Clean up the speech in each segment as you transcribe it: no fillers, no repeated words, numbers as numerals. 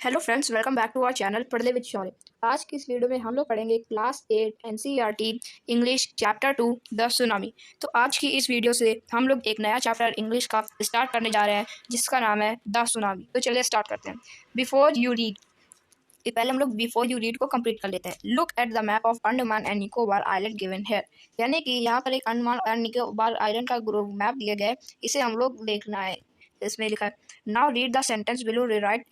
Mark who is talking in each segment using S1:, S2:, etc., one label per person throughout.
S1: Hello friends, welcome back to our channel पढ़ने with Shaurya. आज की इस वीडियो में हम लोग पढ़ेंगे class 8 NCERT English chapter 2 the tsunami. तो आज की इस वीडियो से हम लोग एक नया चैप्टर इंग्लिश का स्टार्ट करने जा रहे हैं जिसका नाम है द सुनामी। तो चलिए स्टार्ट करते हैं। बिफोर यू रीड, पहले हम लोग बिफोर यू रीड को कंप्लीट कर लेते हैं। Look at the map of Andaman and Nicobar island given here, यानी कि यहाँ पर एक अंडमान और निकोबार आइलैंड का मैप दिया गया है, इसे हम लोग देखना है। इसमें लिखा है now read the sentence below, rewrite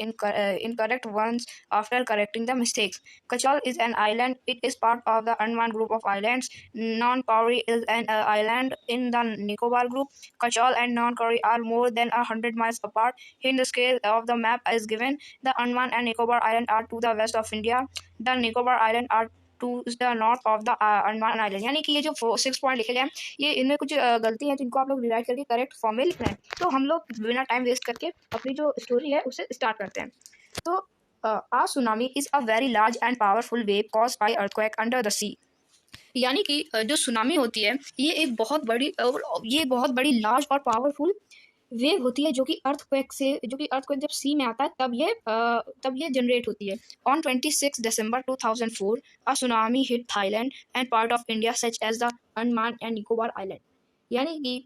S1: incorrect ones after correcting the mistakes. Kachal is an island. It is part of the Andaman group of islands. Non-Kauri is an island in the Nicobar group. Kachal and Non-Kauri are more than 100 miles apart. In the scale of the map is given. The Andaman and Nicobar island are to the west of India. The Nicobar island are two is the north of the Andaman island. यानी कि ये जो 6 point लिखे गए हैं, ये इनमें कुछ गलती है जिनको आप लोग रिराइट करके करेक्ट फॉर्म में लिखना है। तो हम लोग बिना टाइम वेस्ट करके अपनी जो स्टोरी है उसे स्टार्ट करते हैं। तो a tsunami is a very large and powerful wave caused by earthquake under the sea. यानी कि जो सुनामी होती है ये एक बहुत बड़ी लार्ज और पावरफुल वेव होती है जो कि अर्थक्वेक जब सी में आता है तब ये जनरेट होती है। On 26 December 2004 a tsunami hit Thailand and part of India such as the Andaman and Nicobar island. यानी कि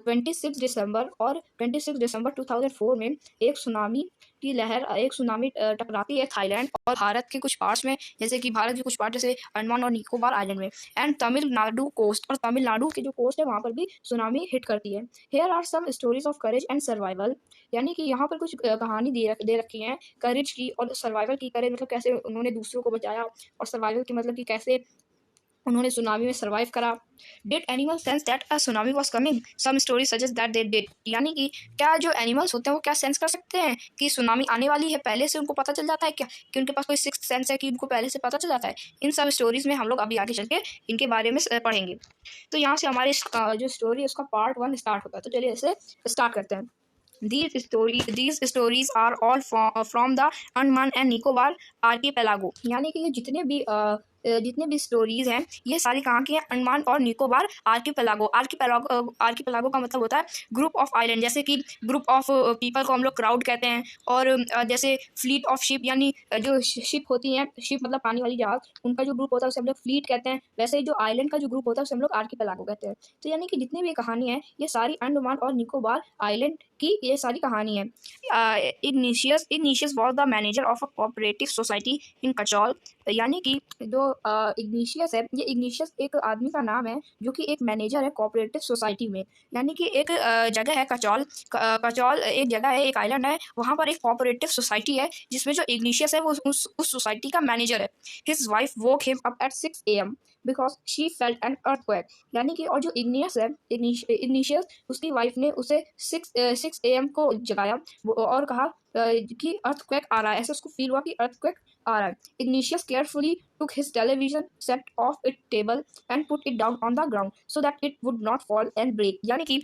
S1: 26 दिसंबर और 26 दिसंबर 2004 में एक सुनामी टकराती है थाईलैंड और भारत के कुछ पार्ट्स में, जैसे कि भारत के कुछ पार्ट जैसे अंडमान और निकोबार आइलैंड में, एंड तमिलनाडु कोस्ट, और तमिलनाडु की जो कोस्ट है वहाँ पर भी सुनामी हिट करती है। Here are some stories of courage and survival, यानी कि यहाँ पर कुछ कहानी दे रखी है करेज की और सर्वाइवल की। करेज मतलब कैसे उन्होंने दूसरों को बचाया, और सर्वाइवल की मतलब कि कैसे उन्होंने सुनामी में सर्वाइव करा। Did animal sense that a tsunami was coming? Some stories suggest that they did, यानी कि क्या जो एनिमल्स होते हैं वो क्या सेंस कर सकते हैं कि सुनामी आने वाली है? पहले से उनको पता चल जाता है क्या, कि उनके पास कोई सिक्स्थ सेंस है कि उनको पहले से पता चल जाता है? इन सब स्टोरीज में हम लोग अभी आगे चल के इनके बारे में पढ़ेंगे। तो यहाँ से हमारे जो स्टोरी है उसका पार्ट 1 स्टार्ट होता है। तो चलिए इसे स्टार्ट करते हैं। These stories are all from the Andaman and Nicobar archipelago, यानी कि ये जितने भी स्टोरीज हैं ये सारी कहाँ की हैं? अंडमान और निकोबार आर्कीपेलागो का मतलब होता है ग्रुप ऑफ आइलैंड। जैसे कि ग्रुप ऑफ पीपल को हम लोग क्राउड कहते हैं, और जैसे फ्लीट ऑफ शिप, यानी जो शिप होती हैं, शिप मतलब पानी वाली जहाज, उनका जो ग्रुप होता है उसे हम लोग फ्लीट कहते हैं। वैसे ही जो आइलैंड का जो ग्रुप होता है उसे हम लोग आर्कीपेलागो कहते हैं। तो यानी कि जितनी भी कहानी है ये सारी अंडमान और निकोबार आइलैंड की ये सारी कहानी है। Ignatius was the manager of a cooperative society in Katchal, यानी कि जो इग्निशियस है, ये इग्निशियस एक आदमी का नाम है जो कि एक मैनेजर है कोऑपरेटिव सोसाइटी में। यानी कि एक जगह है कचौल एक जगह है, एक आइलैंड है, वहाँ पर एक कोऑपरेटिव सोसाइटी है जिसमें जो इग्निशियस है वो उस सोसाइटी का मैनेजर है। His wife woke him up at 6 AM because she felt an earthquake, यानी कि और जो इग्निशियस उसकी वाइफ ने उसे 6 AM को जगाया और कहा कि अर्थक्वेक आ रहा है, ऐसे उसको फील हुआ कि अर्थक्वेक आ रहा है। Ignatius carefully took his television set off its table and put it down on the ground so that it would not fall and break, यानी कि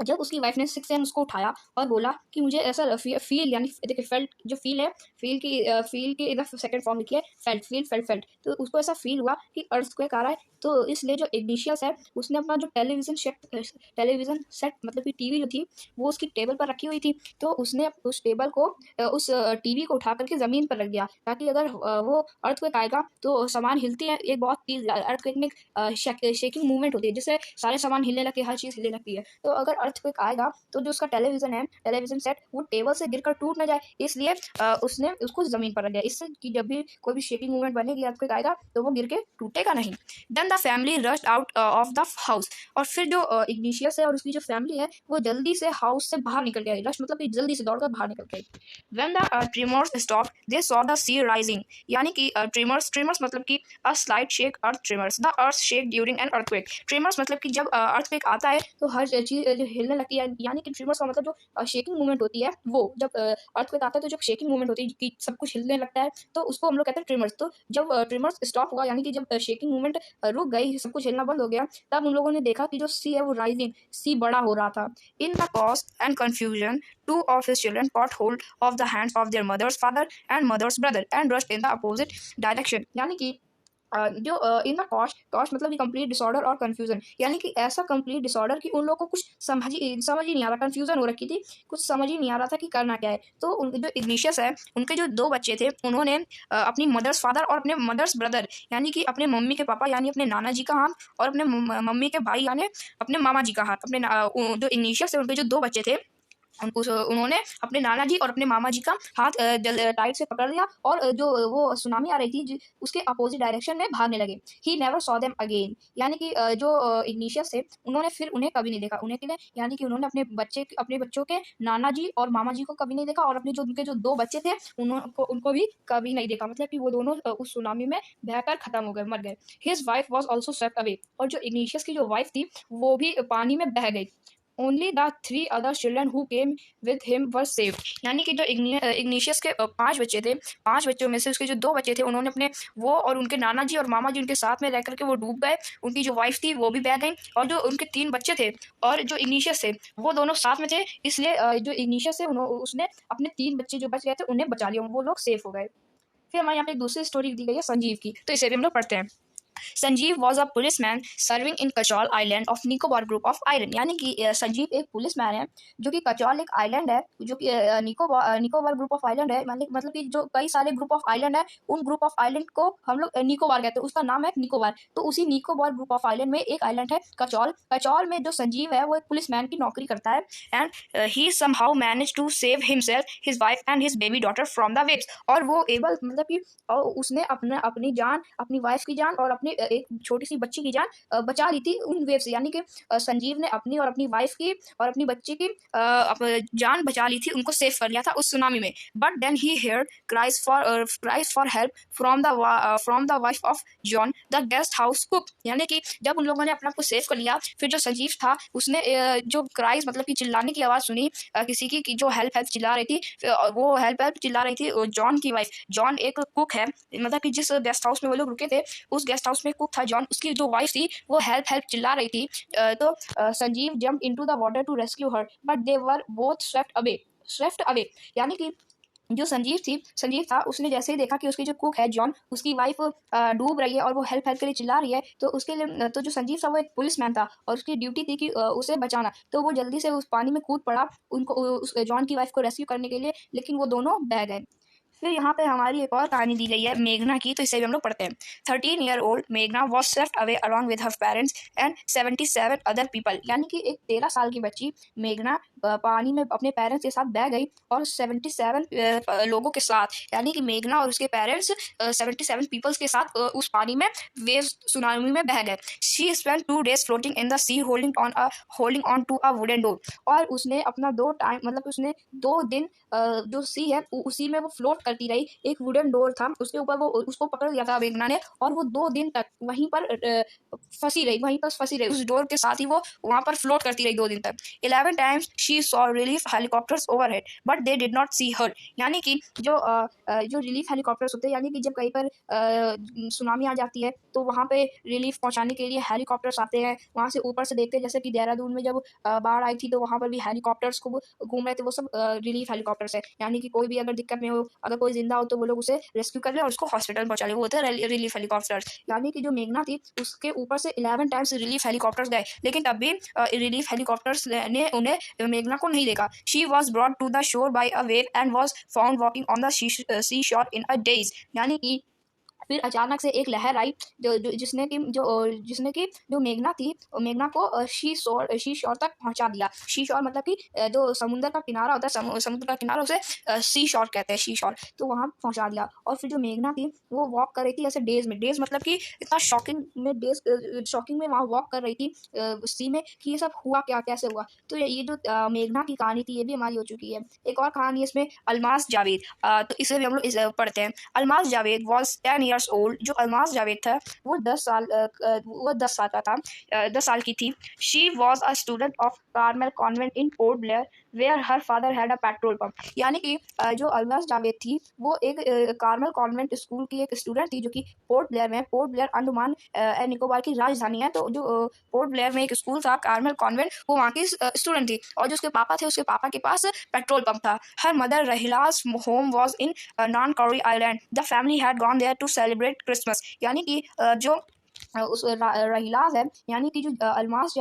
S1: जब उसकी वाइफ ने 6 AM उसको उठाया और बोला कि मुझे ऐसा फील, यानी देखिए फेल्ट जो फील है, फील की इधर सेकंड फॉर्म लिखी है फेल्ट, तो उसको ऐसा फील हुआ कि अर्थक्वेक आ रहा है। तो इसलिए जो इग्निशियस है उसने अपना जो टेलीविजन सेट मतलब कि टीवी जो थी वो उसकी टेबल पर रखी हुई थी, तो उसने उस टेबल को उस टीवी को उठा करके ज़मीन पर रख दिया, ताकि अगर वो अर्थक्वेक आएगा तो सामान हिलती है। एक बहुत तेज अर्थक्वेक में शेकिंग मूवमेंट होती है जिससे सारे सामान हिलने लगते हैं, हर चीज़ हिलने लगती है। तो अगर अर्थक्वेक आएगा तो जो उसका टेलीविजन सेट वो टेबल से गिरकर टूट न जाए, इसलिए उसने उसको ज़मीन पर रख दिया, इससे कि जब भी कोई भी शेकिंग मूवमेंट बनेगी अर्थक्वेक आएगा तो वो गिर के टूटेगा नहीं। Then the family rushed out of the house, और फिर जो इग्निशियस है और उसकी जो फैमिली है वो जल्दी से हाउस से बाहर निकल गई। रश मतलब कि जल्दी से दौड़कर बाहर निकल गई। When the tremors stopped, they saw the sea rising, यानी कि tremors मतलब कि a slight shake earth tremors, the earth shake during an earthquake। tremors मतलब कि जब earthquake आता है तो हर चीज़ हिलने लगती है, यानी कि tremors का मतलब जो शेकिंग मूवमेंट होती है, वो जब earthquake आता है तो जब शेकिंग मूवमेंट होती है कि सब कुछ हिलने लगता है तो उसको हम लोग कहते हैं ट्रिमर्स। तो जब ट्रिमर्स स्टॉप हुआ, यानी कि जब शेकिंग मूवमेंट रुक गई, सब कुछ हिलना बंद हो गया, तब उन लोगों ने देखा कि जो सी है वो राइजिंग, सी बड़ा हो रहा था। In the cause and confusion two of his children caught hold of the hands of their mother's father and mother's brother and rushed in the opposite direction, यानी कि जो इन द कॉस्ट कॉस्ट मतलब कि complete disorder और confusion, यानी कि ऐसा complete disorder कि उन लोगों को कुछ समझ ही नहीं आ रहा, कंफ्यूजन हो रखी थी, कुछ समझ ही नहीं आ रहा था कि करना क्या है। तो उनके जो इग्निशियस है, उनके जो दो बच्चे थे, उन्होंने अपनी मदर्स फादर और अपने मदर्स ब्रदर, यानी कि अपने मम्मी के पापा यानी अपने नाना जी का हाथ, और अपने मम्मी के भाई यानी अपने मामा जी का हाथ, अपने जो इग्निशियस है, उनके जो दो बच्चे थे, उनको उन्होंने अपने नाना जी और अपने मामा जी का हाथ टाइट से पकड़ लिया, और जो वो सुनामी आ रही थी उसके अपोजिट डायरेक्शन में भागने लगे। He never saw them again, यानी कि जो इग्निशियस थे, उन्होंने फिर उन्हें कभी नहीं देखा। उन्हें के लिए यानी कि उन्होंने अपने बच्चों के नाना जी और मामा जी को कभी नहीं देखा, और अपने जो उनके जो दो बच्चे थे उनको भी कभी नहीं देखा, मतलब कि वो दोनों उस सुनामी में बहकर खत्म हो गए, मर गए। His wife was also swept away, और जो इग्निशियस की जो वाइफ थी वो भी पानी में बह गई। Only the three other children who came with him were saved, यानी कि जो इग्निशियस के पांच बच्चे थे, पांच बच्चों में से उसके जो दो बच्चे थे, उन्होंने अपने वो और उनके नाना जी और मामा जी उनके साथ में रह करके वो डूब गए। उनकी जो वाइफ थी वो भी बह गई, और जो उनके तीन बच्चे थे और जो इग्निशियस थे वो दोनों साथ में थे, इसलिए जो इग्निशियस है उसने अपने तीन बच्चे जो बच गए थे उन्हें बचा लिया, वो लोग सेफ हो गए। फिर हमारे यहाँ पे एक दूसरी स्टोरी दी गई है संजीव की, तो इसे भी हम लोग पढ़ते हैं। Sanjeev was a policeman serving in Katchal island of Nicobar group of island, यानी कि संजीव एक पुलिसमैन है जो कि कचौल एक आइलैंड है, जो कि निकोबार ग्रुप ऑफ आइलैंड है, मतलब कि जो कई सारे ग्रुप ऑफ आइलैंड है, उन ग्रुप ऑफ आइलैंड को हम लोग निकोबार कहते हैं, उसका नाम है निकोबार। तो उसी निकोबार ग्रुप ऑफ आइलैंड में एक आइलैंड है कचौल। कचौल में जो संजीव है वो एक पुलिसमैन की नौकरी करता है, and he somehow manage to save himself, his wife and his baby daughter from the waves, और वो एबल मतलब कि उसने अपनी जान, अपनी वाइफ की जान और अपनी एक छोटी सी बच्ची की जान बचा ली थी उन वेव से, यानी कि संजीव ने अपनी और अपनी वाइफ की और अपनी बच्ची की जान बचा ली थी, उनको सेव कर लिया था उस सुनामी में। But then he heard cries for help from the wife of John the guest house cook, यानी कि जब उन लोगों ने अपने आप को सेव कर लिया, फिर जो संजीव था उसने जो क्राइज मतलब कि चिल्लाने की आवाज़ सुनी किसी की जो हेल्प हेल्प चिल्ला रही थी, वो हेल्प हेल्प चिल्ला रही थी जॉन की वाइफ। जॉन एक कुक है, मतलब कि जिस गेस्ट हाउस में वो लोग रुके थे उस गेस्ट हाउस में कुक था जॉन, उसकी जो वाइफ थी वो हेल्प हेल्प चिल्ला रही थी। तो Sanjeev jump into the water to rescue her, but they were both swept away, यानी कि जो संजीव था, उसने जैसे ही देखा कि उसकी जो कुक है जॉन, उसकी वाइफ डूब रही है और वो हेल्प हेल्प के लिए चिल्ला रही है, तो उसके लिए तो जो संजीव था वो एक पुलिसमैन था और उसकी ड्यूटी थी कि उसे बचाना, तो वो जल्दी से उस पानी में कूद पड़ा उनको उस जॉन की वाइफ को रेस्क्यू करने के लिए, लेकिन वो दोनों बह गए। फिर यहाँ पे हमारी एक और कहानी दी गई है मेघना की, तो इसे भी हम लोग पढ़ते हैं। 13-year-old मेघना was swept away along with her parents and 77 other people, यानी कि एक 13 साल की बच्ची मेघना पानी में अपने पेरेंट्स के साथ बह गई, और 77 लोगों के साथ, यानी कि मेघना और उसके पेरेंट्स 77 पीपल्स के साथ उस पानी में वेव्स सुनामी में बह गए। She spent 2 days floating in the sea holding on to a wooden door, और उसने अपना 2 टाइम मतलब उसने 2 दिन जो सी है उसी में वो फ्लोट करती रही। एक वुडन डोर था, उसके ऊपर वो उसको पकड़ लिया था मेघना ने, और वो 2 दिन तक वहीं पर फंसी रही, उस डोर के साथ ही वो वहां पर फ्लोट करती रही 2 दिन तक। 11 times she saw relief helicopters overhead but they did not see her, यानी कि जो रिलीफ हेलीकॉप्टर्स होते हैं, यानी कि जब कहीं पर सुनामी आ जाती है तो वहाँ पे रिलीफ पहुंचाने के लिए हेलीकॉप्टर्स आते हैं, वहाँ से ऊपर से देखते हैं, जैसे कि देहरादून में जब बाढ़ आई थी तो वहाँ पर भी हेलीकॉप्टर्स को घूम रहे थे, वो सब रिलीफ हेलीकॉप्टर्स है, यानी कि कोई भी अगर दिक्कत में हो, अगर कोई जिंदा हो तो वो लोग उसे रेस्क्यू कर ले और उसको हॉस्पिटल पहुंचा ले, वो होते हैं रिलीफ हेलीकॉप्टर्स। यानी कि जो मेघना थी उसके ऊपर से 11 टाइम्स रिलीफ हेलीकॉप्टर्स गए, लेकिन तब भी रिलीफ हेलीकॉप्टर्स ने उन्हें मेघना को नहीं देखा। She was brought to the shore by a wave and was found walking on the sea shore in a days, यानी कि फिर अचानक से एक लहर आई जिसने कि जो मेघना थी, मेघना को शी शोर तक पहुंचा दिया। शी शोर मतलब कि जो समुद्र का किनारा होता है, समुद्र का किनारा उसे सी शोर कहते हैं, सी शोर, तो वहां पहुंचा दिया। और फिर जो मेघना थी वो वॉक कर रही थी ऐसे डेज मतलब कि इतना शॉकिंग में वहाँ वॉक कर रही थी सी में, कि ये सब हुआ क्या, कैसे हुआ। तो ये जो मेघना की कहानी थी ये भी हमारी हो चुकी है। एक और कहानी इसमें अल्मास जावेद, तो इसे भी हम लोग पढ़ते हैं। Almas Javed was 10 years old, जो अल्मास जावेद था वो 10 साल का था, 10 साल की थी। She was a student of Carmel convent in Port Blair where her father had a petrol pump. यानी कि जो अलमस जावेद थी वो एक कार्मल कॉन्वेंट स्कूल की एक स्टूडेंट थी जो कि पोर्ट ब्लेयर में, port Blair Andaman and Nicobar की राजधानी है। तो जो पोर्ट ब्लेयर में एक स्कूल था कार्मल कॉन्वेंट, वो वहाँ की स्टूडेंट थी और जो उसके पापा थे उसके पापा के पास पेट्रोल पंप था। Her mother Rahila's home was in Nancowry island, the family had gone there to celebrate Christmas. यानी कि जो उस रहीलाज है, यानी कि जो अलमास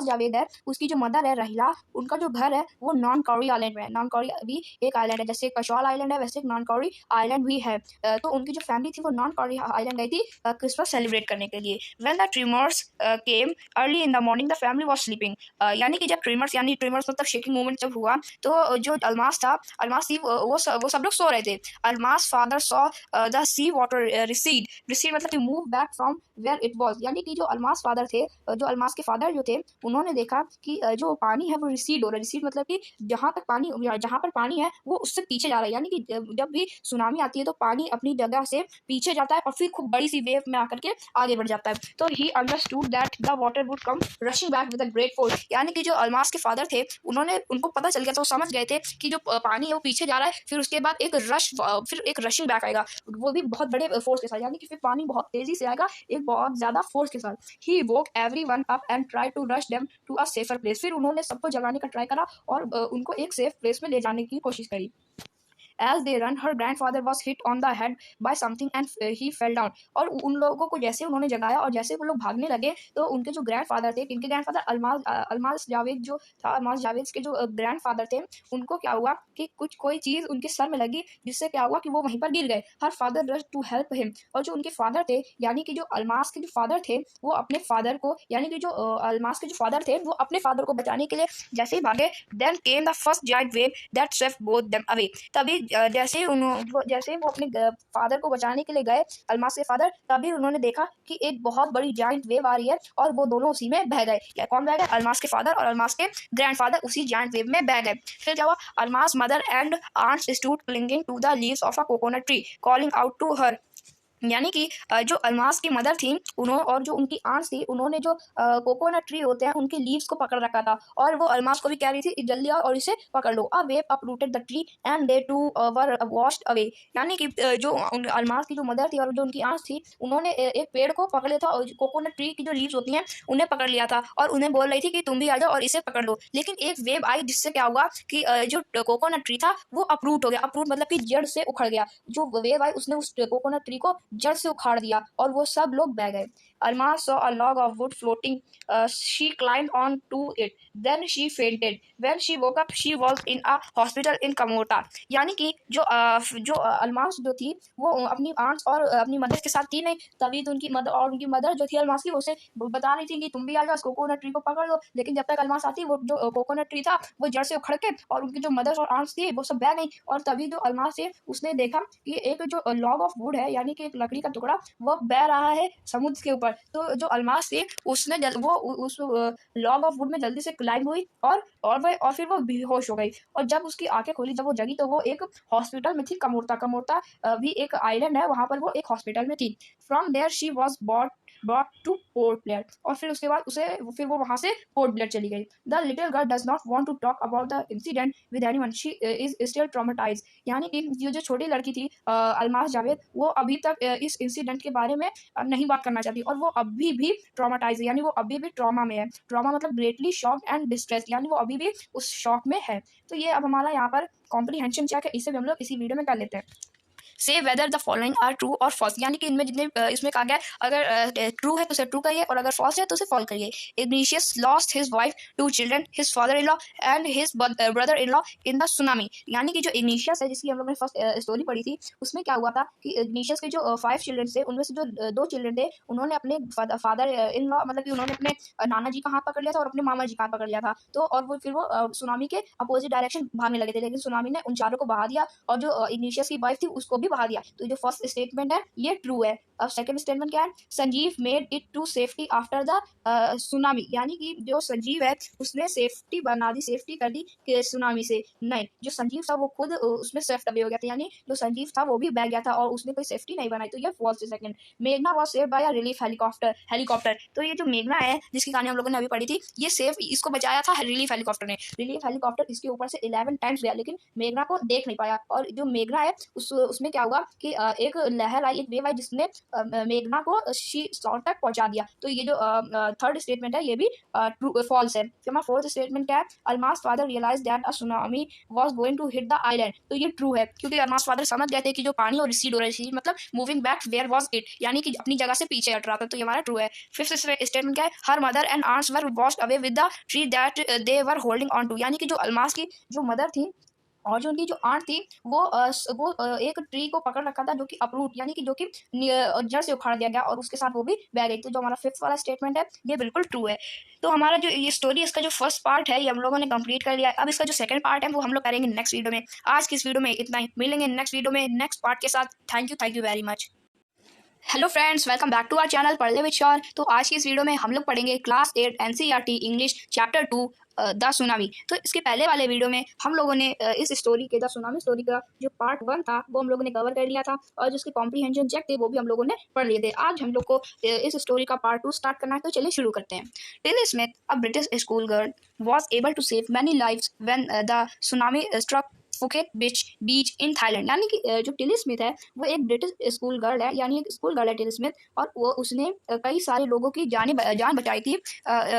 S1: जावेद है उसकी जो मदर है रहीला, उनका जो घर है वो नॉन कॉरी आइलैंड में है। नॉन कॉरी भी एक आइलैंड है, जैसे कशॉल आइलैंड है वैसे एक नॉन कॉरी आइलैंड भी है। तो उनकी जो फैमिली थी वो नॉन कॉरी आइलैंड गई थी क्रिसमस सेलिब्रेट करने के लिए। When the trimmers came early in the morning the family was sleeping. यानी कि जब ट्रिमर्स मतलब शेकिंग मूवमेंट जब हुआ तो जो अलमास थी वो सब लोग सो रहे थे। Almas father saw the sea water recede मतलब कि move back from where it was. यानी कि जो अलमास फादर थे, जो अलमास के फादर जो थे, उन्होंने देखा कि जो पानी है वो रिसीड हो रहा है। रिसीड मतलब कि जहाँ पर पानी है वो उससे पीछे जा रहा है। यानी कि जब भी सुनामी आती है तो पानी अपनी जगह से पीछे जाता है और फिर खूब बड़ी सी वेव में आकर के आगे बढ़ जाता है। तो he understood that the water would come rushing back with a great force. यानी कि जो अलमास के फादर थे उनको पता चल गया, तो समझ गए थे कि जो पानी है वो पीछे जा रहा है, फिर उसके बाद फिर एक रशिंग बैक आएगा, वो भी बहुत बड़े फोर्स के साथ। यानी कि फिर पानी बहुत तेजी से आएगा एक बहुत ज्यादा फोर्स के साथ। He woke everyone up and try to rush them to a safer place. फिर उन्होंने सबको जगाने का ट्राई करा और उनको एक सेफ प्लेस में ले जाने की कोशिश करी। As they run, her grandfather was hit on the head by something and he fell down। और उन लोगों को जैसे उन्होंने जगाया और जैसे वो लोग भागने लगे तो उनके जो ग्रैंडफादर थे, इनके ग्रैंडफादर अलमास जावेद जो था, अलमास जावेद के जो ग्रैंडफादर थे, उनको क्या हुआ कि कोई चीज उनके सर में लगी, जिससे क्या हुआ कि वो वहीं पर गिर गए। Her father rush to help him. और जो उनके फादर थे, यानी कि जो अलमास के जो फादर थे, वो अपने फादर को, यानी कि जो अलमास के जो फादर थे वो अपने फादर को बचाने के लिए जैसे ही भागे, then came the first giant wave that swept both them away. तभी जैसे वो अपने फादर को बचाने के लिए गए, अलमास के फादर, तभी उन्होंने देखा कि एक बहुत बड़ी जायंट वेव आ रही है और वो दोनों उसी में बह गए। क्या कौन बह गए? अलमास के फादर और अलमास के ग्रैंडफादर उसी जायंट वेव में बह गए। फिर क्या हुआ? Almas mother and aunts stood clinging to the leaves of a coconut tree calling out to her. यानी कि जो अलमास की मदर थी उन्होंने और जो उनकी आंट्स थी, उन्होंने जो कोकोनट ट्री होते हैं उनके लीव्स को पकड़ रखा था और वो अलमास को भी कह रही थी जल्दी आओ और इसे पकड़ लो। A wave uprooted the tree and they two were washed away. यानी कि जो अलमास की जो मदर थी और जो उनकी आंट्स थी, उन्होंने एक पेड़ को पकड़ लिया था और कोकोनट ट्री की जो लीव्स होती हैं उन्हें पकड़ लिया था और उन्हें बोल रही थी कि तुम भी आ जाओ और इसे पकड़ लो। लेकिन एक वेव आई जिससे क्या हुआ कि जो कोकोनट ट्री था वो अपरूट हो गया। अपरूट मतलब कि जड़ से उखड़ गया। जो वेव आई उसने उस कोकोनट ट्री को जड़ से उखाड़ दिया और वो सब लोग बह गए। Alma saw a log of wood floating. She climbed on to it. Then she fainted. When she woke up, she was in a hospital in Kamota। यानी कि जो अलमास जो थी वो अपनी आंट्स और अपनी मदर के साथ थी नहीं, तभी तो उनकी मदर जो थी अलमास की, उसे बता रही थी कि तुम भी आ जाओ कोकोनट ट्री को पकड़ लो। लेकिन जब तक अलमास आती, वो जो कोकोनट ट्री था वो जड़ से उखड़ के और उनकी जो मदर और आंट्स थी वो सब बह गई। और तभी जो अलमास थे उसने देखा कि एक जो लॉग ऑफ वुड है, यानी कि एक लकड़ी का टुकड़ा, वो बह रहा है समुद्र के ऊपर। तो जो अलमास थी उसने वो उस लॉग ऑफ वुड में जल्दी से क्लाइंब हुई और फिर वो बेहोश हो गई। और जब उसकी आंखें खोली, जब वो जगी, तो वो एक हॉस्पिटल में थी। कमोरता भी एक आइलैंड है, वहां पर वो एक हॉस्पिटल में थी। From there she was brought to Port Blair. और फिर उसके बाद फिर वो वहां से पोर्ट ब्लेयर चली गई। The little girl does not want to talk about the incident with anyone, she is still traumatised. यानी कि ये जो छोटी लड़की थी अलमास जावेद, वो अभी तक इस इंसिडेंट के बारे में नहीं बात करना चाहती और वो अभी भी ट्रॉमेटाइज है, यानी वो अभी भी ट्रॉमा में है। ट्रॉमा मतलब ग्रेटली शॉक एंड डिस्ट्रेस, यानी वो अभी भी उस शॉक में है। तो ये अब हमारा यहाँ पर कॉम्प्रीहेंशन चेक है, इसे भी हम लोग इसी वीडियो में कर लेते हैं। Say whether the following are true और फॉल्स। यानी कि इनमें जितने इसमें कहा गया अगर ट्रू है तो उसे ट्रू करिए और अगर फॉल्स है तो उसे फॉल्स करिए। Igneous lost his wife, 2 children, his father in law and his brother in law in the tsunami. यानी कि जो इग्निशियस है, जिसकी हम लोग ने फर्स्ट स्टोरी पढ़ी थी, उसमें क्या हुआ था कि इग्निशियस के जो 5 चिल्ड्रन थे, उनमें से जो 2 चिल्ड्रन थे, उन्होंने अपने फादर इन लॉ मतलब कि उन्होंने अपने नाना जी का हाथ पकड़ लिया था और अपने मामा जी का हाथ पकड़ लिया था। तो और वो फिर वो सुनामी के अपोजिट डायरेक्शन भागने लगे थे, लेकिन सुनामी ने उन चारों को बहा दिया और जो इग्निशियस की वाइफ थी उसको भी बहा दिया। तो जो फर्स्ट स्टेटमेंट है ये ट्रू है। अब सेकंड स्टेटमेंट क्या है, Sanjeev made it to safety after the tsunami, यानी कि जो संजीव है उसने सेफ्टी बना दी, सेफ्टी कर दी कि सुनामी से। नहीं, जो संजीव था वो खुद उसमें सेफ्ट अवे हो गया था, यानी जो संजीव था वो भी बह गया था और उसने कोई सेफ्टी नहीं बनाई, तो ये फॉल्स है सेकंड। मेघना was save by a relief helicopter. तो ये जो मेघना है जिसकी कहानी हम लोगों ने अभी पढ़ी थी, ये सेफ, इसको बचाया था रिलीफ हेलीकॉप्टर ने। रिलीफ हेलीकॉप्टर इसके ऊपर से 11 टाइम्स गया लेकिन मेघना को देख नहीं पाया। और जो मेघना है उसमें क्या हुआ कि एक लहर आई, एक वेव आई जिसने मेघना को शॉर तक पहुंचा दिया। तो ये जो थर्ड स्टेटमेंट है ये भी ट्रू फॉल्स है। तो हमारा फोर्थ स्टेटमेंट क्या है, Almas father realise that a tsunami was going to hit the island. तो ये ट्रू है क्योंकि अल्मास फादर समझ गए थे कि जो पानी और रिसीड हो रही थी, मतलब moving back where was it, यानी कि अपनी जगह से पीछे हट रहा था। तो ये हमारा ट्रू है। फिफ्थ स्टेटमेंट क्या है, her mother and aunts were washed away with the tree that they were holding on to, यानी कि जो अल्मास की जो मदर थी और जो उनकी जो आंट थी वो एक ट्री को पकड़ रखा था जो कि अपरूट, यानी कि जो कि जड़ से उखाड़ दिया गया और उसके साथ वो भी बह गई। तो जो हमारा फिफ्थ वाला स्टेटमेंट है ये बिल्कुल ट्रू है। तो हमारा जो ये स्टोरी, इसका जो फर्स्ट पार्ट है ये हम लोगों ने कंप्लीट कर लिया है। अब इसका जो सेकंड पार्ट है वो हम लोग करेंगे नेक्स्ट वीडियो में। आज की इस वीडियो में इतना ही, मिलेंगे नेक्स्ट वीडियो में नेक्स्ट पार्ट के साथ। Thank you very much. Hello friends, welcome back to our channel पढ़ ले विद श्योर। तो आज की इस वीडियो में हम लोग पढ़ेंगे class 8 NCERT English chapter 2 the tsunami. तो इसके पहले वाले वीडियो में हम लोगों ने इस स्टोरी के, द सुनामी स्टोरी का जो पार्ट 1 था वो हम लोगों ने कवर कर लिया था और जिसके कॉम्प्रीहेंशन चेक थे वो भी हम लोगों ने पढ़ लिए थे। आज हम लोग को इस स्टोरी का पार्ट 2 स्टार्ट करना है, तो चलिए शुरू करते हैं। Till Smith, a British school girl, was able to save many lives when the tsunami struck Phuket beach in Thailand. यानी कि जो टिली स्मिथ है वो एक ब्रिटिश स्कूल गर्ल है, यानी एक स्कूल गर्ल है टिली स्मिथ, और वो उसने कई सारे लोगों की जान बचाई थी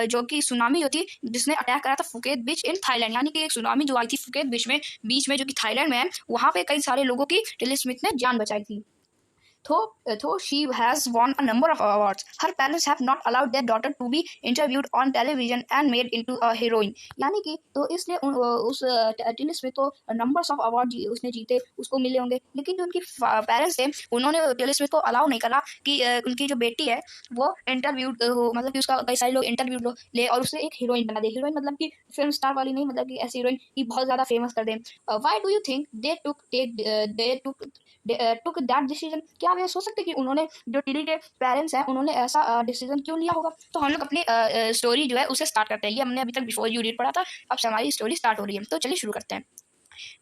S1: जो कि सुनामी जो थी जिसने अटैक करा था फुकेट बीच इन थाईलैंड। यानी कि एक सुनामी जो आई थी फुकेट बीच में जो कि थाईलैंड में है, वहाँ पे कई सारे लोगों की टिली स्मिथ ने जान बचाई थी। Though she has won a number of awards, her parents have not allowed their daughter to be interviewed on television and made into a heroine। यानी कि तो इसने उस टिली स्मिथ को नंबर्स ऑफ अवार्ड उसने जीते, उसको मिले होंगे, लेकिन जो उनकी पेरेंट्स थे उन्होंने टिली स्मिथ को अलाउ नहीं करा कि उनकी जो बेटी है वो इंटरव्यूड हो, मतलब कि उसका कई सारे लोग इंटरव्यू ले और उसे एक हीरोइन बना दे। हीरोइन मतलब कि फिल्म स्टार वाली नहीं, मतलब कि ऐसी हीरोइन की बहुत ज़्यादा फेमस कर दें। Why do you think they took that decision? क्या आप ये सोच सकते हैं कि उन्होंने, जो टिली के पेरेंट्स हैं, उन्होंने ऐसा डिसीजन क्यों लिया होगा? तो हम लोग अपनी स्टोरी जो है उसे स्टार्ट करते हैं। ये हमने अभी तक बिफोर यू रीड पढ़ा था, अब से हमारी स्टोरी स्टार्ट हो रही है, तो चलिए शुरू करते हैं।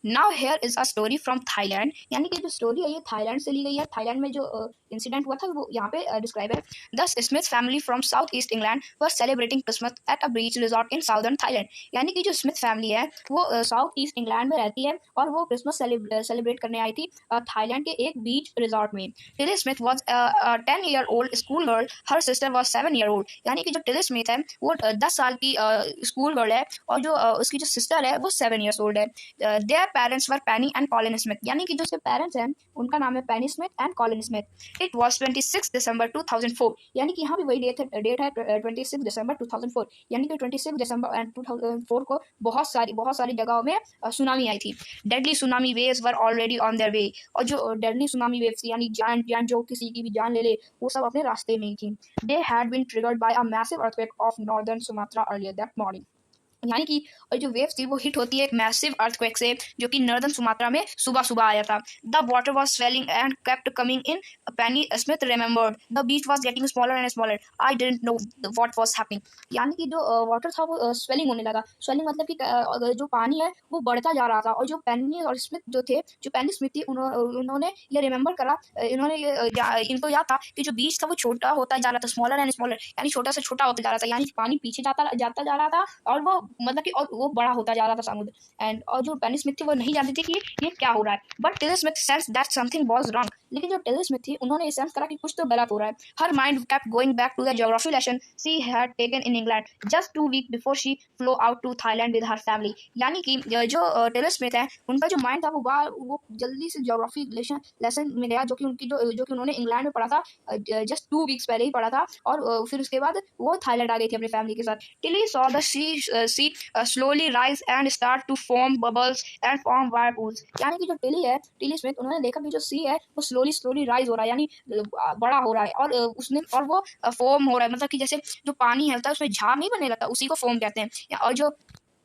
S1: Now here is a story from Thailand, यानी कि जो स्टोरी है ये थाईलैंड से ली गई है। थाईलैंड में जो इंसिडेंट हुआ था वो यहाँ पे डिस्क्राइब है। The Smith family from south east England were celebrating Christmas at a beach resort in southern Thailand. यानी कि जो स्मिथ फैमिली है वो साउथ ईस्ट इंग्लैंड में रहती है और वो क्रिसमस सेलिब्रेट करने आई थी थाईलैंड के एक बीच रिजॉर्ट में। Tilly Smith was 10 year old school girl, her sister was 7 year old. यानी कि जो टिली स्मिथ है वो 10 साल की स्कूल गर्ल है और जो उसकी जो सिस्टर है वो 7 ईयर्स ओल्ड है। Their parents were Penny and Colin Smith, यानी कि जो उसके पेरेंट्स हैं उनका नाम है Penny Smith and Colin Smith. It was 26 December 2004, यानी कि यहाँ भी वही डेट है 26 दिसंबर 2004, यानी कि 26 दिसंबर 2004 को बहुत सारी जगहों में सुनामी आई थी। Deadly tsunami waves were already on their way, और जो डेडली सुनामी वेव्स यानी जान जो किसी की भी जान ले वो सब अपने रास्ते में ही थी। They had been triggered by a massive earthquake of northern Sumatra earlier that morning. यानी कि जो वेव्स थी वो हिट होती है एक मैसिव अर्थक्वेक से जो कि नॉर्दर्न सुमात्रा में सुबह आया था। The water was swelling and kept coming in. Penney Smith remembered the beach was getting smaller and smaller, I didn't know what was happening. यानी कि जो वाटर था वो स्वेलिंग होने लगा। स्वेलिंग मतलब कि जो पानी है वो बढ़ता जा रहा था, और जो पेनी और स्मिथ जो थे, जो पेनी स्मिथ थी, उन्होंने ये रिमेंबर करा, इन्होंने इनको याद था कि जो बीच था वो छोटा होता जा रहा था, स्मॉलर एंड स्मॉलर, यानी छोटा से छोटा होता जा रहा था, यानी पानी पीछे जाता जा रहा था और वो मतलब कि और वो बड़ा होता जा रहा था समुद्र। एंड और जो पेनी स्मिथ थी वो नहीं जानती थी कि ये क्या हो रहा है, but Tilly Smith sense that something was wrong. लेकिन जो टिली स्मिथ थी उन्होंने सेंस करा कि कुछ तो गलत हो रहा है। Her mind kept going back to the geography lesson she had taken in England just 2 week before she flew out to Thailand with her family. यानी कि जो टिली स्मिथ है उनका जो माइंड था वो जल्दी से ज्योग्राफी लेसन में गया, जो कि उन्होंने इंग्लैंड में पढ़ा था, जस्ट 2 वीक्स पहले ही पढ़ा था, और फिर उसके बाद वो थाईलैंड आ गई थी अपनी फैमिली के साथ। Tilly saw the sea slowly rise and start to form bubbles and form whirlpools। यानी कि जो टिली स्मिथ, उन्होंने देखा कि जो सी है वो स्लोली राइज हो रहा है, यानी बड़ा हो रहा है, और वो फॉर्म हो रहा है, मतलब कि जैसे जो पानी है उसमें झाग नहीं बनने लगता, उसी को फॉर्म कहते हैं। और जो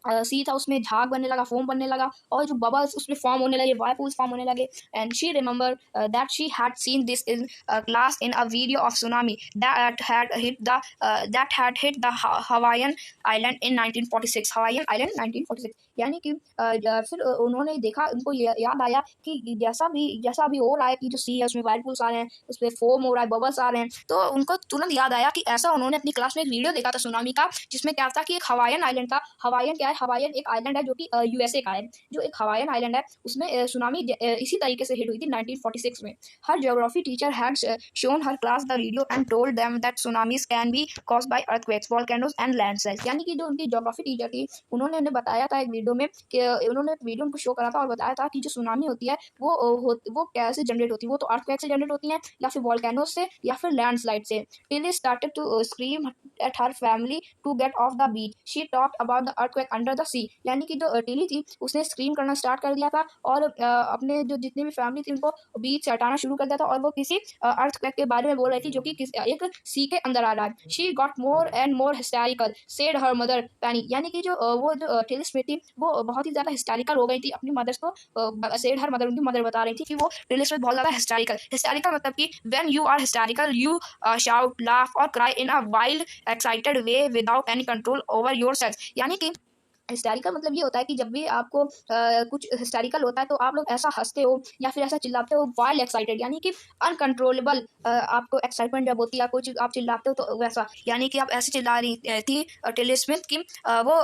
S1: सी था उसमें झाग बनने लगा, फोम बनने लगा, और जो बबल्स उसमें फॉर्म होने लगे, वायरपूल्स फॉर्म होने लगे। And she remember that she had seen this in class in a video of tsunami that had hit the Hawaiian island in 1946। Hawaiian island 1946, यानी कि फिर उन्होंने देखा, उनको याद आया कि जैसा अभी हो रहा है कि जो सी है उसमें वायरपूल्स आ रहे हैं, उसमें फोम हो रहा है, बबल्स आ रहे हैं, तो उनको तुरंत याद आया कि ऐसा उन्होंने अपनी क्लास में एक वीडियो देखा था सुनामी का, जिसमें क्या था कि एक हवाईयन आइलैंड था। हवाईयन क्या है? हवाईयन एक आइलैंड है जो कि यूएसए का है। जो एक हवाईयन आइलैंड है उसमें सुनामी इसी तरीके से हिट हुई थी 1946 में। Her geography teacher had shown her class the video and told them that tsunamis can be caused by earthquakes, volcanoes and landslides. यानी कि जो उनकी ज्योग्राफी टीचर थी उन्होंने उन्हें बताया था एक वीडियो में कि उन्होंने वीडियो उनको शो करा था और बताया था कि जो सुनामी होती है वो कैसे जनरेट होती है। वो तो अर्थक्वेक से जनरेट होती है, या फिर वोल्केनोज से, या फिर लैंडस्लाइड से। Tilly started to scream at her family to get off the beach. She talked about the earthquake under the sea. यानी कि जो टिली थी उसने स्क्रीम करना स्टार्ट कर दिया था और अपने जो जितनी भी फैमिली थी उनको बीच से हटाना शुरू कर दिया था, और वो किसी अर्थक्वेक के बारे में बोल रही थी जो कि एक सी के अंदर आ रहा है। She got more and more hysterical said her mother Penny. यानी कि वो जो टिली स्मिथ थी वो बहुत ही ज्यादा हिस्टैरिकल हो गई थी अपनी मदर को। सेड हर मदर, उनकी मदर बता रही थी कि वो टिली स्मिथ बहुत ज्यादा हिस्टैरिकल मतलब कि when you are hysterical you shout, laugh और cry in a wild excited way without any control over yourself. यानी कि हिस्टैरिकल मतलब ये होता है कि जब भी आपको कुछ हिस्टैरिकल होता है तो आप लोग ऐसा हंसते हो या फिर ऐसा चिल्लाते हो। वाइल्ड एक्साइटेड यानी कि अनकंट्रोलेबल, आपको एक्साइटमेंट जब होती है, कुछ आप चिल्लाते हो तो वैसा। यानी कि आप ऐसे चिल्ला रही थी टिली स्मिथ की वो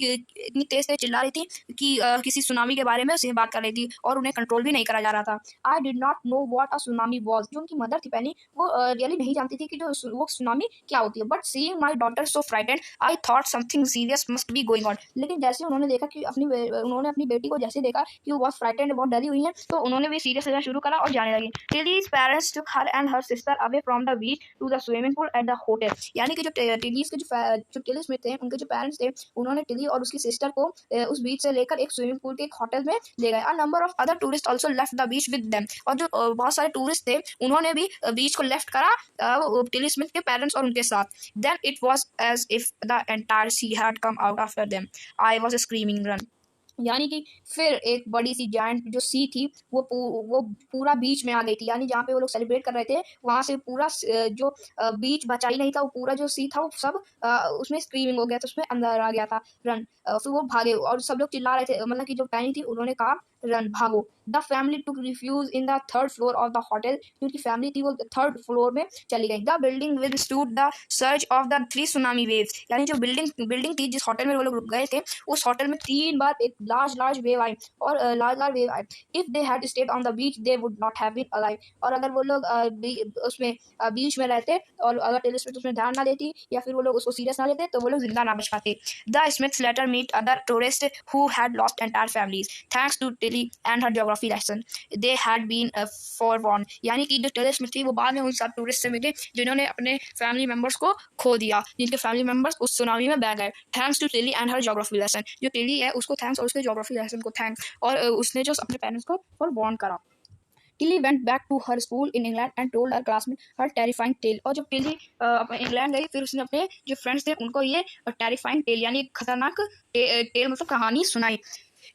S1: इतनी तेज से चिल्ला रही थी कि किसी सुनामी के बारे में उससे बात कर रही थी और उन्हें कंट्रोल भी नहीं करा जा रहा था। I did not know what a tsunami was. जो उनकी मदर थी पैनी, वो रियली नहीं जानती थी कि जो वो सुनामी क्या होती है। But seeing my daughter so frightened I thought something serious must be going on. लेकिन जैसे उन्होंने देखा कि उन्होंने अपनी बेटी को जैसे देखा कि वो बहुत फ्राइटेंड, बहुत डरी हुई है, तो उन्होंने भी सीरियस लेना शुरू करा और जाने लगी। Tilly's parents took her and her sister away from the beach to the swimming pool at the hotel. यानी कि जो टिलीज के जो टिलीज में थे, उनके जो पेरेंट्स थे, उन्होंने टिली और उसकी सिस्टर को उस बीच से लेकर एक स्विमिंग पूल के एक होटल में ले गए। A number of other tourist also left the beach with them. और जो बहुत सारे टूरिस्ट थे उन्होंने भी बीच को लेफ्ट करा टिली स्मिथ के पेरेंट्स और उनके साथ। Then it was as if the entire sea had come out after them. I was screaming run. यानी कि फिर एक बड़ी सी जायंट जो सी थी वो पूरा बीच में आ गई थी। यानी जहाँ पे वो लोग सेलिब्रेट कर रहे थे वहां से पूरा जो बीच बचा ही नहीं था, वो पूरा जो सी था वो सब उसमें स्क्रीमिंग हो गया था, उसमें अंदर आ गया था। रन। फिर वो भागे और सब लोग चिल्ला रहे थे, मतलब कि जो पैनी थी उन्होंने कहा रन, भागो। The family took refuge in the third floor of the hotel. क्योंकि फैमिली थी वो थर्ड फ्लोर में चली गई। The building with stood the surge of the 3 tsunami waves. यानी जो बिल्डिंग थी जिस होटल में वो लोग रुक गए थे, उस होटल में 3 बार एक लार्ज वेव आई, और लार्ज वेव आई। If they had stayed on the beach they would not have been alive. और अगर वो लोग उसमें बीच में रहते और अगर टेलर स्विफ्ट उसमें ध्यान ना देती या फिर वो लोग उसको सीरियस ना लेते तो वो लोग जिंदा ना बच पाते। The Smiths later meet other tourist who had lost entire families thanks to Tilly and her geography lesson they had been forewarned. यानी कि जो टेलर स्मिथ थी वो बाद में उन सब टूरिस्ट से मिले जिन्होंने अपने फैमिली मेंबर्स को खो दिया, जिनके फैमिली मेंबर्स उस सुनामी में बह गए। Thanks to Tilly and her geography lesson. जो टिली है उसको थैंक्स और उसके ज्योग्राफी लेसन को थैंक्स, और उसने जो अपने पेरेंट्स को फॉरवॉर्न करा। Tilly went back to her school in England and told her classmate her terrifying tale. और जब टिली इंग्लैंड गई फिर उसने अपने जो फ्रेंड्स थे उनको ये टेरिफाइंग टेल यानी खतरनाक टेल मतलब कहानी सुनाई।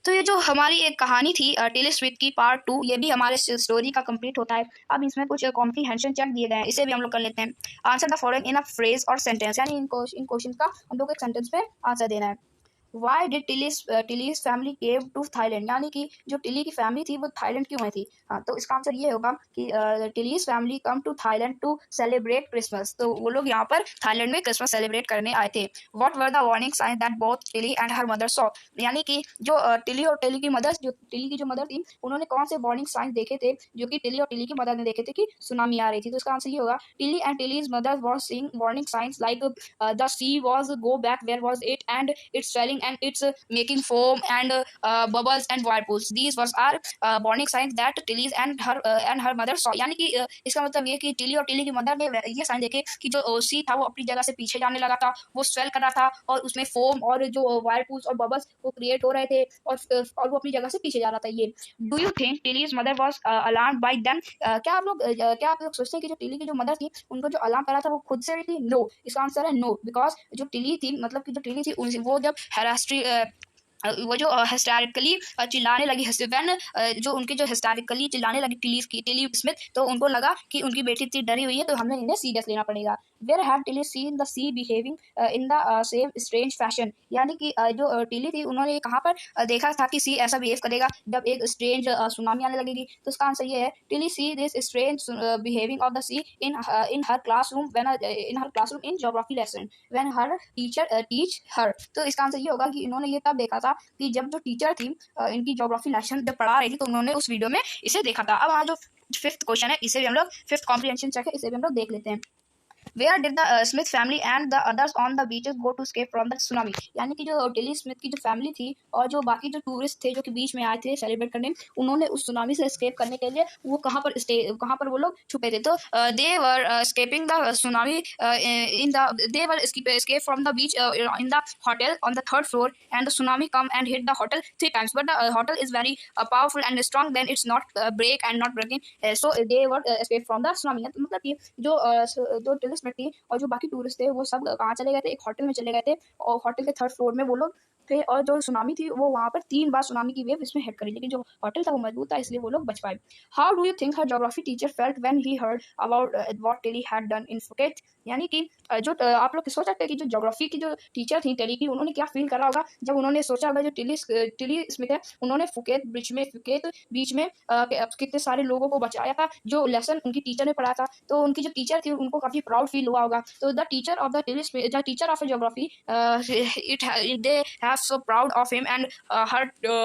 S1: तो ये जो हमारी एक कहानी थी टेलर स्विफ्ट की पार्ट 2, ये भी हमारे स्टोरी का कंप्लीट होता है। अब इसमें कुछ कॉम्प्रीहेंशन चेक दिए गए हैं, इसे भी हम लोग कर लेते हैं। Answer the following in a phrase और सेंटेंस। यानी इन क्वेश्चन का हम लोग एक सेंटेंस पे आंसर देना है। Why did Tilly's family came to Thailand? यानी कि जो टिली की फैमिली थी वो थाईलैंड क्यों आई थी? हाँ, तो इसका आंसर ये होगा कि Tilly's family come to Thailand to celebrate Christmas. तो वो लोग यहाँ पर थाईलैंड में क्रिसमस सेलिब्रेट करने आए थे। What were the warning signs that both Tilly and her mother saw? यानी कि जो टिली और टिली की मदर थी उन्होंने कौन से वार्निंग साइन देखे थे जो कि टिली और टिली की मदर ने देखे थे कि सुनामी आ रही थी? तो इसका आंसर ये होगा Tilly and Tilly's mother were seeing warning signs like the sea was go back where was it and it's swelling and it's making foam and bubbles and whirlpools. These was are warning signs that Tilly and her mother saw. यानी कि इसका मतलब ये कि Tilly और Tilly की mother ने ये साइन देखे कि जो सी था वो अपनी जगह से पीछे जाने लगा था, वो स्वेल कर रहा था और उसमें फोम और जो वायरपूल्स और बबल्स वो क्रिएट हो रहे थे और वो अपनी जगह से पीछे जा रहा था। ये do you think Tilly's mother was alarm by them? क्या आप लोग सोचते हैं कि जो टिली की जो मदर थी उनको जो अलार्म करा था वो खुद से हुई थी? नो, इसका आंसर है नो, बिकॉज जो टिली थी मतलब कि जो टिली थी वो जब वो जो हिस्टैरिकली चिल्लाने लगी व्हेन जो उनके जो हिस्टैरिकली चिल्लाने लगी टिली स्मिथ, तो उनको लगा कि उनकी बेटी इतनी डरी हुई है तो हमें इन्हें सीरियस लेना पड़ेगा। Where have Tilly seen the sea behaving in the same strange fashion, यानी कि जो टिली थी उन्होंने ये कहाँ पर देखा था कि सी ऐसा बिहेव करेगा जब एक स्ट्रेंज सुनामी आने लगेगी। तो इसका आंसर ये है, Tilly see this strange behaving of the sea in her classroom in geography lesson when her teacher teach her. तो इसका आंसर ये होगा कि इन्होंने ये तब देखा था कि जब जो टीचर थी इनकी ज्योग्राफी लेसन जब पढ़ा रही थी तो उन्होंने उस वीडियो में इसे देखा था। अब वहाँ जो फिफ्थ क्वेश्चन है इसे भी हम लोग फिफ्थ कॉम्प्रिहेंशन चेक है, इसे भी हम लोग देख लेते हैं। Where did the Smith family and the others on the beaches go to escape from the tsunami, यानी कि जो टिली स्मिथ की जो फैमिली थी और जो बाकी जो टूरिस्ट थे जो कि बीच में आए थे सेलिब्रेट करने, उन्होंने उस सुनामी से एस्केप करने के लिए वो कहाँ पर वो लोग छुपे थे। तो they were escaping the tsunami in the they were escape from the beach in the hotel on the third floor, and the tsunami come and hit the hotel 3 times, but the hotel is very powerful and strong, then it's not break and not breaking, so they were escape from the tsunami। मतलब कि जो Tilly Smith थी और जो बाकी tourist थे वो सब कहाँ चले गए थे, एक होटल में चले गए थे और होटल के थर्ड फ्लोर में वो लोग थे, और जो सुनामी थी वो वहाँ पर 3 बार सुनामी की वेव इसमें हिट करी, लेकिन जो होटल था वो मजबूत था इसलिए वो लोग बच पाए। How do you think her geography teacher felt when he heard about what Tilly had done in Phuket, यानी कि जो आप लोग सोच सकते हैं कि जो ज्योग्राफी की जो टीचर थी टेली की, उन्होंने क्या फील करा होगा जब उन्होंने सोचा होगा जो टिली स्मिथ है उन्होंने फुकेट बीच में कितने सारे लोगों को बचाया था, जो लेसन उनकी टीचर ने पढ़ाया था। तो उनकी जो टीचर थी उनको काफी प्राउड फील हुआ होगा। तो the teacher of the teacher of geography they have so proud of him and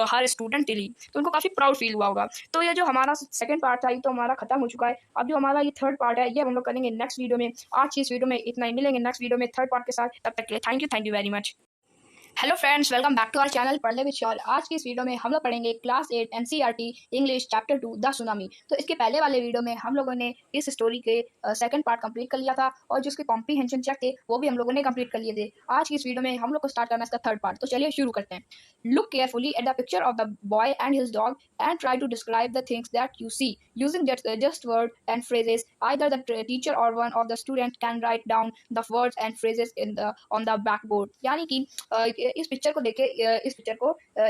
S1: her student Tilly, तो उनको काफी प्राउड फील हुआ होगा। तो ये जो हमारा सेकंड पार्ट था ये तो हमारा खत्म हो चुका है। अब जो हमारा ये थर्ड पार्ट है ये हम लोग करेंगे नेक्स्ट वीडियो में। आज की इस वीडियो में इतना ही, मिलेंगे नेक्स्ट वीडियो में थर्ड पार्ट के साथ। तब तक के लिए thank you very much. Hello friends, welcome back to our channel पढ़ ले विद शॉल। आज की इस वीडियो में हम लोग पढ़ेंगे class 8 NCERT English chapter 2 the tsunami. तो इसके पहले वाले वीडियो में हम लोगों ने इस स्टोरी के सेकंड पार्ट कंप्लीट कर लिया था और जो उसके कॉम्प्रीहेंशन चेक थे वो भी हम लोगों ने कंप्लीट कर लिए थे। आज की इस वीडियो में हम लोग को स्टार्ट करना है इसका थर्ड पार्ट। तो चलिए शुरू करते हैं। Look carefully at the picture of the boy and his dog and try to describe the things that you see using just words and phrases. Either the teacher or one of the students can write down the words and phrases on the blackboard। यानी कि इस picture को देखे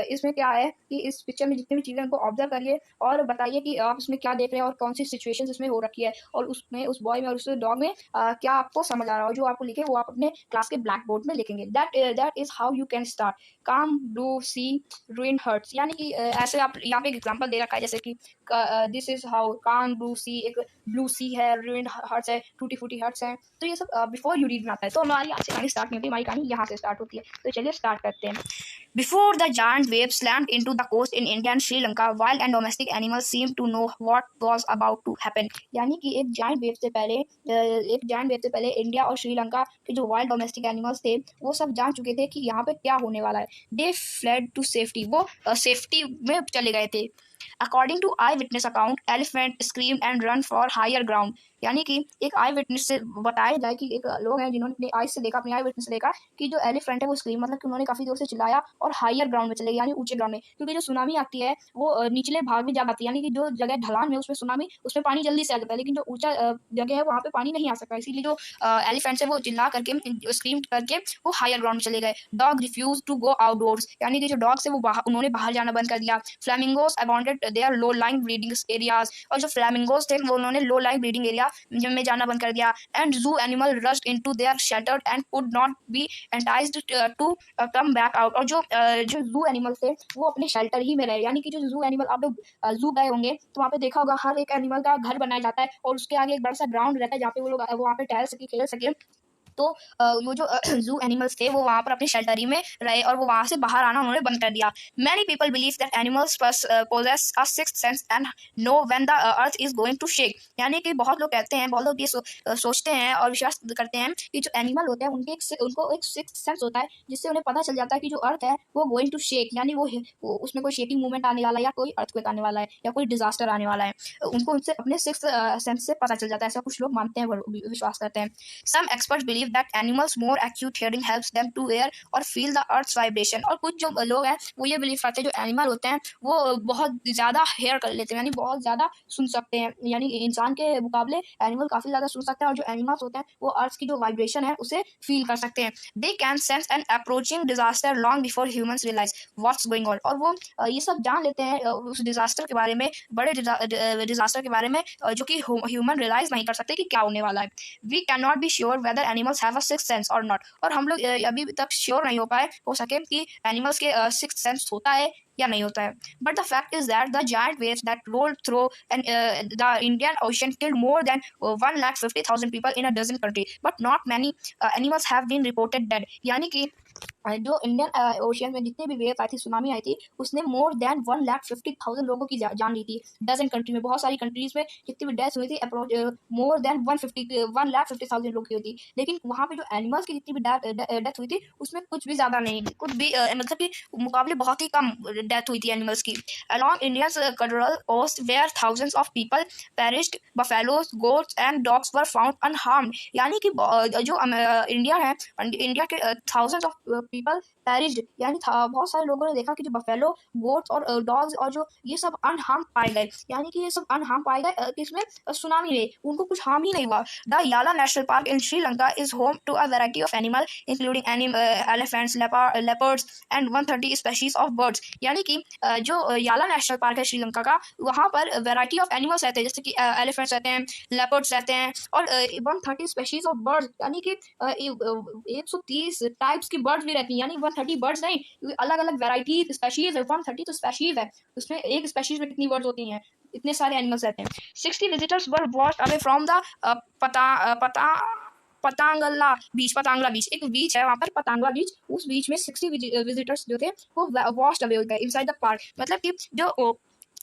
S1: इसमें क्या है कि इस पिक्चर में जितनी भी चीज़ें उनको ऑब्जर्व करिए और बताइए कि आप इसमें क्या देख रहे हैं और कौन सी सिचुएशंस इसमें हो रखी है, और उसमें उस बॉय में और उस डॉग में क्या आपको समझ आ रहा हो। जो आपको लिखे वो आप अपने क्लास के ब्लैक बोर्ड में लिखेंगे। That is how you can start काम ब्लू सी रुइन हर्ट्स, यानी कि ऐसे आप यहाँ पे एग्जांपल दे रखा है जैसे कि दिस इज हाउ काम ब्लू सी, एक ब्लू सी है, रुइंड हर्ट्स है, टूटी फूटी हर्ट्स हैं। तो ये सब बिफोर यू रीड में आता है। तो हमारी यहाँ से कहानी स्टार्ट नहीं होती, हमारी कहानी यहाँ से स्टार्ट होती है। तो चलिए स्टार्ट करते हैं। Before the giant waves slammed into the coast in India and Sri Lanka, wild and domestic animals seemed to know what was about to happen। यानी कि एक जायंट वेव से पहले इंडिया और श्रीलंका के जो वाइल्ड डोमेस्टिक एनिमल्स थे वो सब जान चुके थे कि यहाँ पे क्या होने वाला है। They fled to safety, वो सेफ्टी में चले गए थे। According to eyewitness account, elephant screamed and run for higher ground। यानी कि एक आई विटनेस से बताया जाए कि एक लोग हैं जिन्होंने अपनी आई से देखा, अपनी आई विटनेस से देखा कि जो एलिफेंट है वो स्क्रीम, मतलब कि उन्होंने काफी जोर से चिल्लाया और हायर ग्राउंड में चले गए, यानी ऊंचे ग्राउंड में। क्योंकि जो सुनामी आती है वो निचले भाग में जा पाती है, यानी कि जो जगह ढलान में उसमें सुनामी, उसमें पानी जल्दी से आ जाता है, लेकिन जो ऊंचा जगह है वहाँ पे पानी नहीं आ सकता। इसीलिए जो एलिफेंट्स है वो चिल्ला करके स्क्रीम करके वो हायर ग्राउंड में चले गए। Dog refuse to go outdoors, यानी कि जो डॉग्स है वो उन्होंने बाहर जाना बंद कर दिया। Flamingos abandoned their low lying breeding areas, और जो फ्लैमिंगोस थे वो उन्होंने लो लाइन ब्रीडिंग एरिया में जाना कर दिया। And zoo animal rushed into their shelter and could not be enticed to come back out, और जो जू एनिमल्स थे वो अपने शेल्टर ही में रहे। यानी कि जो जू एनिमल, आप लोग जू गए होंगे तो वहाँ पे देखा होगा हर एक एनिमल का घर बनाया जाता है और उसके आगे एक बड़ा सा ग्राउंड रहता है जहाँ पे वो लोग वहाँ पे टहल सके, खेल सके। तो वो जो जू एनिमल्स थे वो वहाँ पर अपने शेल्टर ही में रहे और वो वहाँ से बाहर आना उन्होंने बंद कर दिया। Many people believe that animals possess a sixth sense and know when the earth is going to shake, यानी कि बहुत लोग कहते हैं, बहुत लोग ये सोचते हैं और विश्वास करते हैं कि जो एनिमल होते हैं उनको एक सिक्स्थ सेंस होता है जिससे उन्हें पता चल जाता है कि जो अर्थ है वो गोइंग टू शेक, यानी वो उसमें कोई शेकिंग मूवमेंट आने वाला है या कोई अर्थक्वेक आने वाला है या कोई डिजास्टर आने वाला है। उनको उनसे अपने सिक्स्थ सेंस से पता चल जाता है, ऐसा कुछ लोग मानते हैं, विश्वास करते हैं। Some experts believe believe that animals more acute hearing helps them to hear और फील द अर्थ्स वाइब्रेशन। और कुछ जो लोग हैं वो ये बिलीव करते हैं जो एनिमल होते हैं वो बहुत ज़्यादा हेयर कर लेते हैं, यानी बहुत ज़्यादा सुन सकते हैं, यानी इंसान के मुकाबले एनिमल काफ़ी ज़्यादा सुन सकते हैं, और जो एनिमल्स होते हैं वो अर्थ की जो वाइब्रेशन है उसे फील कर सकते हैं। They can sense an approaching disaster long before humans realise what's going on. और वो ये सब जान लेते हैं उस डिजास्टर के बारे में, बड़े डिजास्टर के बारे में, जो कि ह्यूमन रियलाइज नहीं कर सकते कि क्या होने वाला है। We can not be sure whether animals have a sixth sense और नॉट। और हम लोग अभी तक श्योर नहीं हो सके कि एनिमल्स के सिक्स्थ सेंस होता है या नहीं होता है। But the fact is that the giant waves that rolled through the Indian Ocean killed more than 1,50,000 people in a dozen country, but not many animals have been reported dead. यानी कि जो Indian ocean में जितने भी wave आई थी, tsunami आई थी, उसने मोर than 1,50,000 लोगों की जान ली थी। डजन कंट्री में, बहुत सारी कंट्रीज में जितनी भी डेथ हुई थी अप्रोच मोर देन 1,50,000 लोग की होती। लेकिन वहाँ पे जो एनिमल्स की जितनी भी डेथ हुई थी उसमें कुछ भी ज़्यादा नहीं, कुछ भी मतलब कि मुकाबले बहुत ही कम डेथ हुई थी एनिमल्स की। Along Indians cultural coast where thousands of people perished, buffaloes, goats and dogs were found unharmed. यानी कि जो इंडिया है, इंडिया के थाउजेंड्स ऑफ पीपल पेरिश्ड, यानी बहुत सारे लोगों ने देखा कि जो बफेलो, गोट्स और डॉग्स और जो ये सब अनहार्म पाए गए, यानी कि ये सब अनहार्म पाए गए किसमें, सुनामी में, उनको कुछ हार्म ही नहीं हुआ। The Yala national park in Sri Lanka is home to a variety of animal including elephants, leopards and 130 species of birds. यानी कि जो याला नेशनल पार्क है श्रीलंका का, वहाँ पर वैरायटी ऑफ एनिमल्स रहते हैं, जैसे कि एलिफेंट्स रहते हैं, लेपर्ड्स रहते हैं, और 130 स्पेशीज ऑफ बर्ड्स, यानी कि 130 टाइप्स की बर्ड्स भी रहती हैं। यानी 130 बर्ड्स नहीं, अलग अलग वैरायटी स्पेशीज है। 130 तो स्पेशीज है, उसमें एक स्पेशीज में कितनी बर्ड्स होती हैं, इतने सारे एनिमल्स रहते हैं। 60 visitors were washed away from the Patangala beach, एक बीच है वहाँ पर पतांगला बीच, उस बीच में 60 विजिटर्स जो थे वो वॉश्ड अवे हो गए इनसाइड द पार्क। मतलब कि जो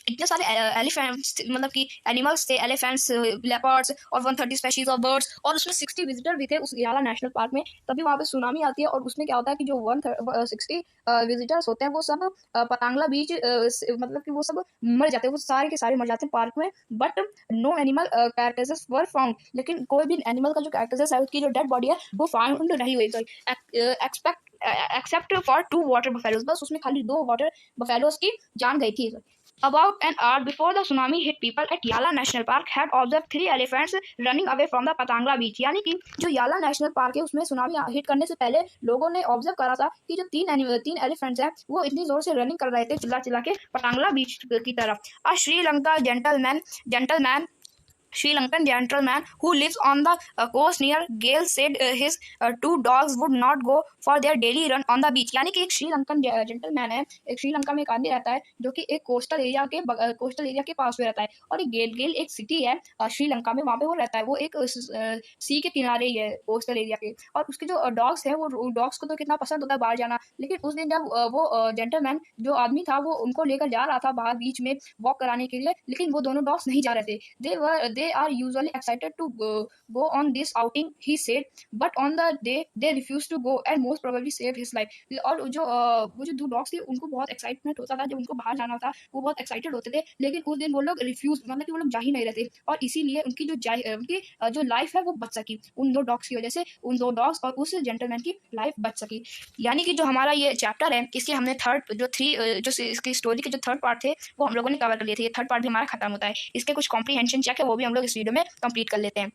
S1: इतने सारे एलिफेंट्स, मतलब कि एनिमल्स थे, एलिफेंट्स, लेपर्ड्स और 130 स्पेशीज ऑफ बर्ड्स, और उसमें 60 विजिटर भी थे उस याला नेशनल पार्क में। तभी वहाँ पे सुनामी आती है, और उसमें क्या होता है कि जो 160 विजिटर्स होते हैं वो सब पतांगला बीच, मतलब कि वो सब मर जाते हैं, वो सारे के सारे मर जाते हैं पार्क में। But no animal characters were found, लेकिन कोई भी एनिमल का जो कैरेक्टर्स है, उसकी जो डेड बॉडी है वो फाउंड नहीं हुई। एक्सेप्ट फॉर 2 वाटर बफेलोज, बस उसमें खाली 2 वाटर बफेलोज की जान गई थी। About an hour before the tsunami hit, people at Yala National Park had observed 3 elephants running away from the Patangla beach। यानी कि जो याला नेशनल पार्क है उसमें सुनामी हिट करने से पहले लोगों ने ऑब्जर्व करा था कि जो तीन एलिफेंट्स हैं वो इतनी जोर से रनिंग कर रहे थे चिल्ला चिल्ला के पटांगला बीच की तरफ। A Sri Lanka gentleman Sri Lankan gentleman who lives on the coast near Gale said his 2 dogs would not go for their daily run on the beach। यानी कि एक श्रीलंकन जेंटलमैन है, एक श्रीलंका में एक आदमी रहता है जो कि एक कोस्टल एरिया के पास में रहता है, और एक गेल एक सिटी है श्रीलंका में, वहाँ पे वो रहता है। वो एक सी के किनारे ही है कोस्टल एरिया के, और उसके जो डॉग्स है वो डॉग्स को तो कितना पसंद होता है बाहर जाना। लेकिन उस दिन जब वो जेंटलमैन जो आदमी था वो उनको लेकर जा रहा था बाहर बीच में वॉक कराने के लिए, लेकिन वो दोनों डॉग्स नहीं जा रहे थे। They are usually excited to go on this outing, he said, but on the day they refused to go and most probably saved his life। और वो जो 2 डॉग्स थे उनको बहुत एक्साइटमेंट होता था, जब उनको बाहर जाना था वो बहुत एक्साइटेड होते थे, लेकिन उस दिन वो लोग रिफ्यूज, मतलब कि वो लोग जा ही नहीं रहते, और इसीलिए उनकी जो लाइफ है वो बच सकी उन 2 डॉग्स की वजह से, उन 2 डॉग्स और उस जेंटलमैन की लाइफ बच सकी। यानी कि जो हमारा ये चैप्टर है इसके हमने इसकी स्टोरी के जो 3rd पार्ट थे वो हम लोगों ने कवर कर लिए थे। ये 3rd पार्ट भी हमारा खत्म होता है। इसके कुछ कॉम्प्रीहेंशन चेक है वो भी हम लोग इस वीडियो में कंप्लीट कर लेते हैं।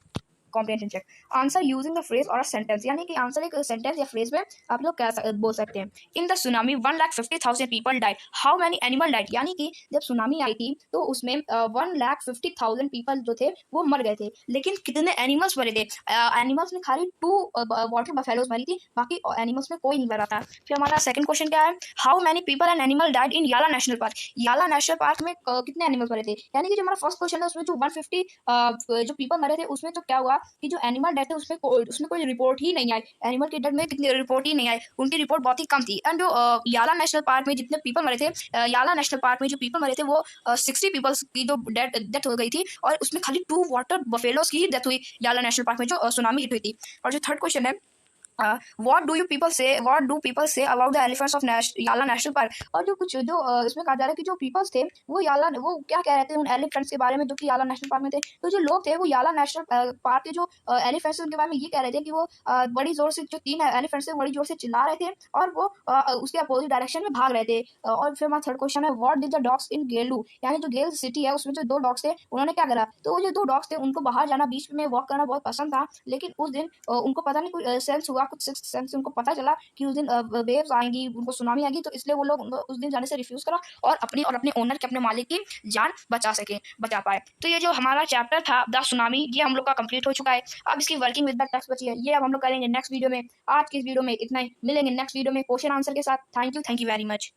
S1: Comprehension check, answer using the phrase और अ सेंटेंस, यानी कि आंसर एक सेंटेंस या फ्रेज में आप लोग बोल सकते हैं। In the tsunami 1,50,000 people died, how many animal died. यानी कि जब सुनामी आई थी तो उसमें 1,50,000 पीपल जो थे वो मर गए थे, लेकिन कितने एनिमल्स मरे थे? एनिमल्स में खाली 2 वाटर बफेलोज मरी थी, बाकी एनिमल्स में कोई नहीं मरा था। फिर हमारा सेकंड क्वेश्चन क्या है, how many people and animal died in याला नेशनल पार्क। याला नेशनल पार्क में कितने एनिमल्स मरे थे? यानी कि जो हमारा फर्स्ट क्वेश्चन है उसमें जो 150 जो पीपल मरे थे उसमें तो क्या हुआ कि जो एनिमल डेथ है उसमें कोई रिपोर्ट ही नहीं आई, एनिमल के डेथ में कितनी रिपोर्ट ही नहीं आई, उनकी रिपोर्ट बहुत ही कम थी। एंड जो याला नेशनल पार्क में जितने पीपल मरे थे, याला नेशनल पार्क में जो पीपल मरे थे वो 60 पीपल्स की जो डेथ हो गई थी, और उसमें खाली 2 वाटर बफेलोज की ही डेथ हुई याला नेशनल पार्क में जो सुनामी हिट हुई थी। और जो थर्ड क्वेश्चन है what do people say about the elephants of याला नेशनल पार्क। और जो कुछ जो इसमें कहा जा रहा है कि जो पीपल्स थे वो क्या कह रहे थे उन एलिफेंट्स के बारे में जो कि याला नेशनल पार्क में थे। तो जो लोग थे वो याला नेशनल पार्क के जो एलिफेंट्स उनके बारे में ये कह रहे थे कि वो बड़ी जोर से जो 3 एलिफेंट्स थे बड़ी जोर से चिल्ला रहे थे और वो उसके अपोजिट डायरेक्शन में भाग रहे थे। और फिर हमारा थर्ड क्वेश्चन है व्हाट डिड द डॉग्स इन गेलू, यानी जो गेल सिटी है उसमें जो 2 डॉग्स थे उन्होंने क्या करा। तो वो जो 2 डॉग्स थे उनको बाहर जाना बीच में वॉक करना बहुत पसंद था, लेकिन उस दिन उनको पता नहीं कोई सेंस हुआ, कुछ सिक्स्थ सेंस उनको पता चला कि उस दिन वेव्स आएंगी, उनको सुनामी आएगी, तो इसलिए वो लोग उस दिन जाने से रिफ्यूज करा और अपने ओनर के अपने मालिक की जान बचा पाए। तो ये जो हमारा चैप्टर था द सुनामी ये हम लोग का कंप्लीट हो चुका है। अब इसकी वर्किंग विद द टेक्स्ट बची है, ये अब हम लोग करेंगे नेक्स्ट वीडियो में। आज की इस वीडियो में इतना ही, मिलेंगे नेक्स्ट वीडियो में क्वेश्चन आंसर के साथ। Thank you very much.